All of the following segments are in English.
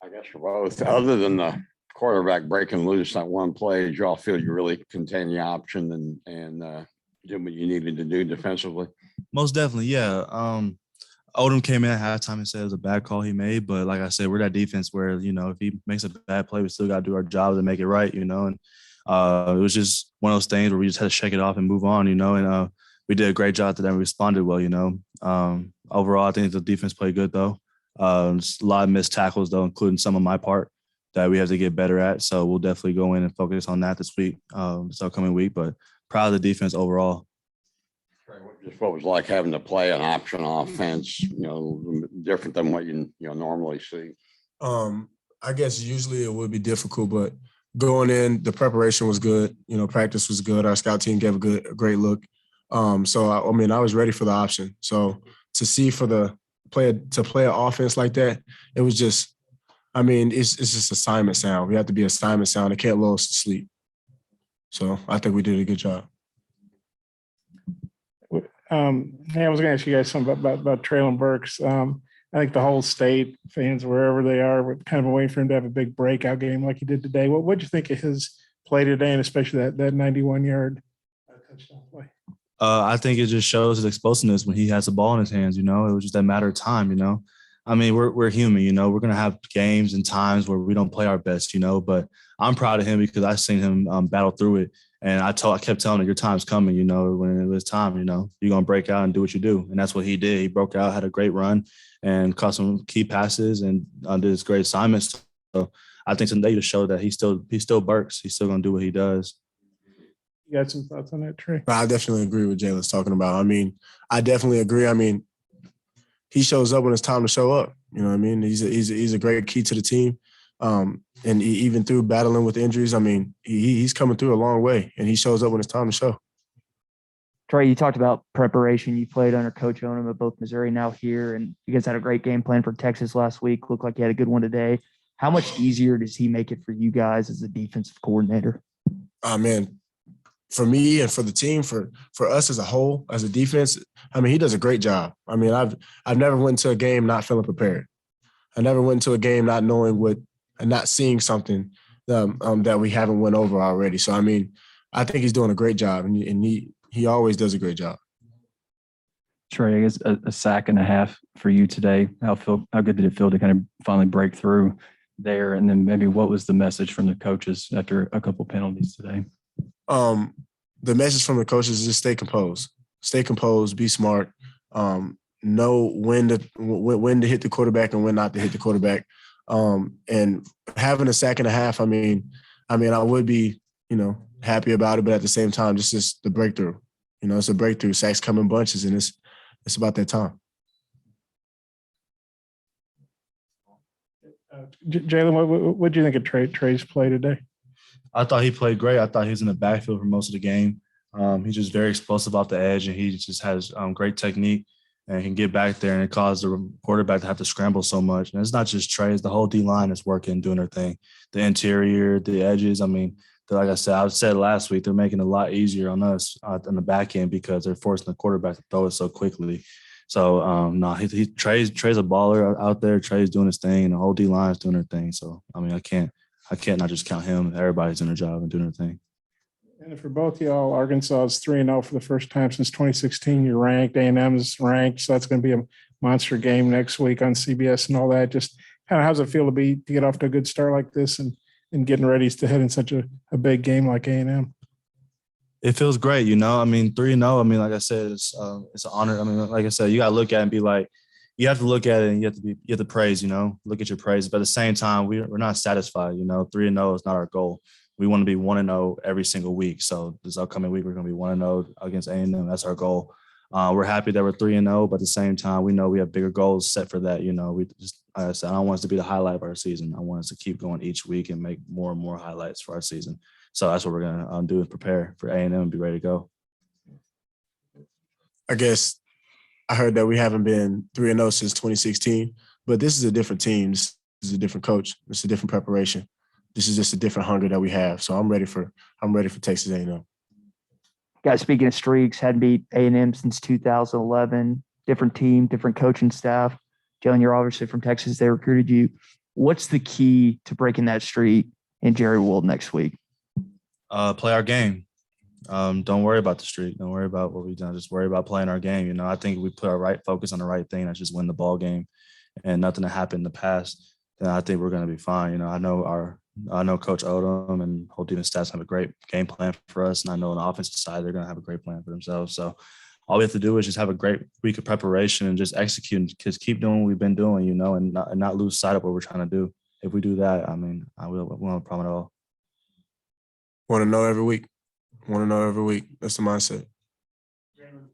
I guess for both, other than the quarterback breaking loose that one play, did you all feel you really contained the option and did what you needed to do defensively? Most definitely, yeah. Odom came in at halftime and said it was a bad call he made, but like I said, we're that defense where if he makes a bad play, we still got to do our job to make it right, and it was just one of those things where we just had to shake it off and move on, and we did a great job today and responded well, Overall, I think the defense played good though. Just a lot of missed tackles though, including some on my part that we have to get better at. So we'll definitely go in and focus on that this week, this upcoming week. But proud of the defense overall. Just what it was like having to play an option offense, different than what you normally see. I guess usually it would be difficult, but going in, the preparation was good. Practice was good. Our scout team gave a great look. So I was ready for the option. So to see play an offense like that, it was just, it's just assignment sound. We have to be assignment sound. It can't lull us to sleep. So I think we did a good job. Hey, I was going to ask you guys something about Treylon Burks. I think the whole state, fans, wherever they are, were kind of waiting for him to have a big breakout game like he did today. What did you think of his play today, and especially that 91-yard touchdown play? I think it just shows his explosiveness when he has the ball in his hands. It was just a matter of time. We're human. We're gonna have games and times where we don't play our best. But I'm proud of him because I've seen him battle through it. And I kept telling him, your time's coming. When it was time, you're gonna break out and do what you do. And that's what he did. He broke out, had a great run, and caught some key passes and did his great assignments. So I think today to show that he's still Burks. He's still gonna do what he does. You got some thoughts on that, Trey? I definitely agree with Jalen's talking about. I definitely agree. He shows up when it's time to show up. He's a great key to the team. And even through battling with injuries, he's coming through a long way, and he shows up when it's time to show. Trey, you talked about preparation. You played under Coach Onum at both Missouri, now here, and you guys had a great game plan for Texas last week. Looked like you had a good one today. How much easier does he make it for you guys as a defensive coordinator? For me and for the team, for us as a whole, as a defense, he does a great job. I've never went to a game not feeling prepared. I never went to a game not knowing and not seeing something that we haven't went over already. So, I think he's doing a great job, and he always does a great job. Trey, I guess a sack and a half for you today. How good did it feel to kind of finally break through there? And then maybe what was the message from the coaches after a couple penalties today? The message from the coaches is just stay composed, be smart, know when to hit the quarterback and when not to hit the quarterback. And having a sack and a half, I would be, happy about it, but at the same time, just the breakthrough. It's a breakthrough. Sacks come in bunches, and it's about that time. Jalen, what do you think of Trey's play today? I thought he played great. I thought he was in the backfield for most of the game. He's just very explosive off the edge, and he just has great technique and can get back there, and it caused the quarterback to have to scramble so much. And it's not just Trey; it's the whole D-line is working, doing their thing. The interior, the edges. Like I said last week, they're making it a lot easier on us on the back end because they're forcing the quarterback to throw it so quickly. So Trey's a baller out there. Trey's doing his thing, and the whole D-line is doing their thing. So I can't not just count him. Everybody's doing their job and doing their thing. And for both y'all, Arkansas is 3-0 for the first time since 2016. You're ranked. A&M's ranked, so that's going to be a monster game next week on CBS and all that. Just kind of how's it feel to get off to a good start like this and getting ready to head in such a big game like A&M? It feels great, 3-0. Like I said, it's an honor. Like I said, you got to look at it and be like, you have to look at it and you have to praise, look at your praise. But at the same time, we're not satisfied, 3-0 is not our goal. We want to be 1-0 every single week. So this upcoming week, we're going to be 1-0 against A&M. That's our goal. We're happy that we're 3-0, but at the same time, we know we have bigger goals set for that. We just, like I said, I don't want us to be the highlight of our season. I want us to keep going each week and make more and more highlights for our season. So that's what we're going to do is prepare for A&M and be ready to go. I guess I heard that we haven't been 3-0 since 2016, but this is a different team. This is a different coach. It's a different preparation. This is just a different hunger that we have. So I'm ready for Texas A&M. Guys, speaking of streaks, hadn't beat A&M since 2011. Different team, different coaching staff. Jalen, you're obviously from Texas. They recruited you. What's the key to breaking that streak in Jerry World next week? Play our game. Don't worry about the streak. Don't worry about what we've done. Just worry about playing our game. You know, I think we put our right focus on the right thing. That's just win the ball game, and nothing that happened in the past. Then I think we're going to be fine. You know, I know Coach Odom and whole defense staff have a great game plan for us, and I know on the offensive side they're going to have a great plan for themselves. So all we have to do is just have a great week of preparation and just execute, and just keep doing what we've been doing, you know, and not lose sight of what we're trying to do. If we do that, I mean, we won't have a problem at all. Want to know every week. Want to know every week. That's the mindset.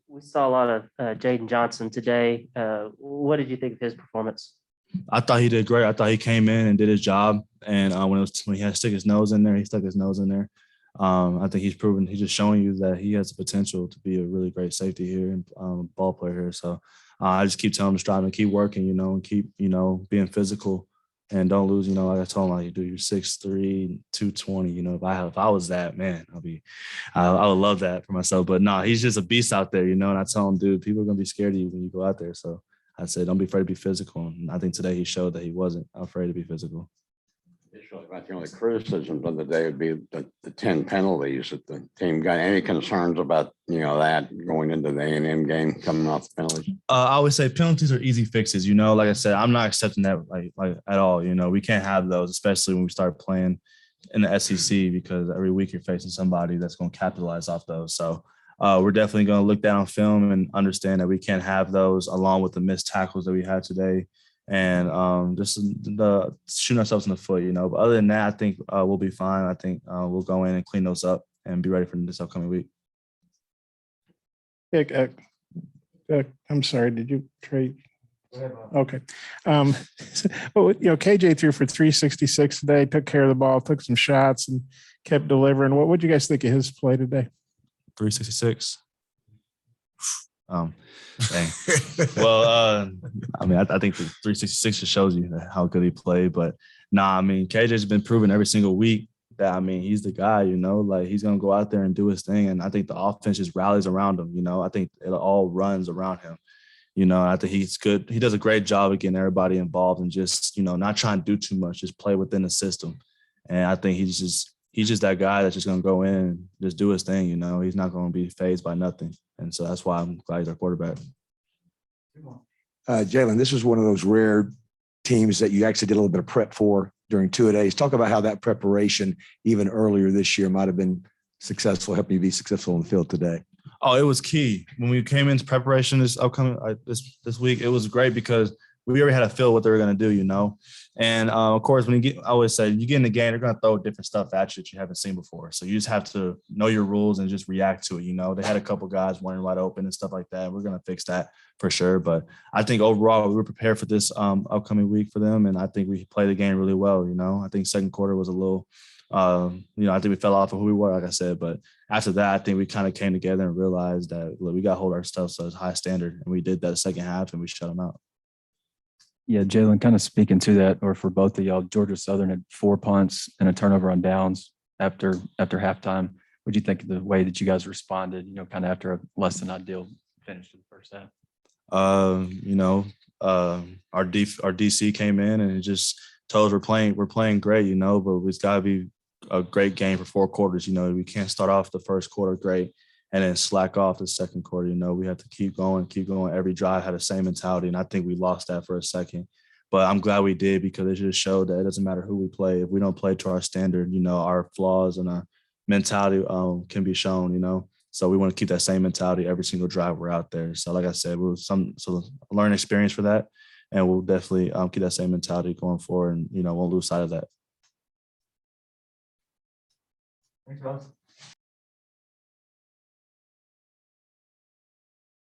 We saw a lot of Jaden Johnson today. What did you think of his performance? I thought he did great. I thought he came in and did his job. And when he had to stick his nose in there, he stuck his nose in there. I think he's just showing you that he has the potential to be a really great safety here and ball player here. So I just keep telling him to strive and keep working, you know, and keep, you know, being physical and don't lose, you know, like I told him, like, you do your 6'3", 220, you know, if I was that, man, I would love that for myself. But no, he's just a beast out there, you know, and I tell him, dude, people are going to be scared of you when you go out there. So I said, don't be afraid to be physical. And I think today he showed that he wasn't afraid to be physical. About the only criticisms of the day would be the 10 penalties that the team got. Any concerns about, you know, that going into the A&M game, coming off the penalties? I always say penalties are easy fixes. You know, like I said, I'm not accepting that like at all. You know, we can't have those, especially when we start playing in the SEC, because every week you're facing somebody that's going to capitalize off those. So we're definitely going to look down on film and understand that we can't have those, along with the missed tackles that we had today. And just shooting ourselves in the foot, you know. But other than that, I think we'll be fine. I think we'll go in and clean those up and be ready for this upcoming week. I'm sorry. Did you trade? Okay. Well, you know, KJ threw for 366 today, took care of the ball, took some shots, and kept delivering. What would you guys think of his play today? 366. Dang. Well, I mean, I think the 366 just shows you how good he played. But I mean, KJ's been proven every single week that, I mean, he's the guy, you know, like he's going to go out there and do his thing. And I think the offense just rallies around him, you know. I think it all runs around him, you know. I think he's good. He does a great job of getting everybody involved and just, you know, not trying to do too much, just play within the system. And I think he's just that guy that's just going to go in and just do his thing, you know. He's not going to be fazed by nothing. And so that's why I'm glad he's our quarterback. Jalen, this was one of those rare teams that you actually did a little bit of prep for during 2 days. Talk about how that preparation, even earlier this year, might have been successful, helping you be successful on the field today. Oh, it was key. When we came into preparation this week, it was great because we already had a feel what they were going to do, you know. And, of course, I always say, you get in the game, they're going to throw different stuff at you that you haven't seen before. So you just have to know your rules and just react to it, you know. They had a couple guys running wide open and stuff like that. We're going to fix that for sure. But I think overall we were prepared for this upcoming week for them, and I think we played the game really well, you know. I think second quarter was a little you know, I think we fell off of who we were, like I said. But after that, I think we kind of came together and realized that, look, we got to hold our stuff to a high standard. And we did that the second half, and we shut them out. Yeah, Jalen, kind of speaking to that, or for both of y'all, Georgia Southern had 4 punts and a turnover on downs after halftime. What do you think of the way that you guys responded, you know, kind of after a less than ideal finish to the first half? You know, our DC came in and it just told us we're playing great, you know, but it's got to be a great game for 4 quarters. You know, we can't start off the first quarter great and then slack off the second quarter. You know, we have to keep going. Every drive had the same mentality, and I think we lost that for a second. But I'm glad we did, because it just showed that it doesn't matter who we play. If we don't play to our standard, you know, our flaws and our mentality can be shown, you know. So we want to keep that same mentality every single drive we're out there. So like I said, a learning experience for that, and we'll definitely keep that same mentality going forward, and, you know, won't lose sight of that. Thanks, guys.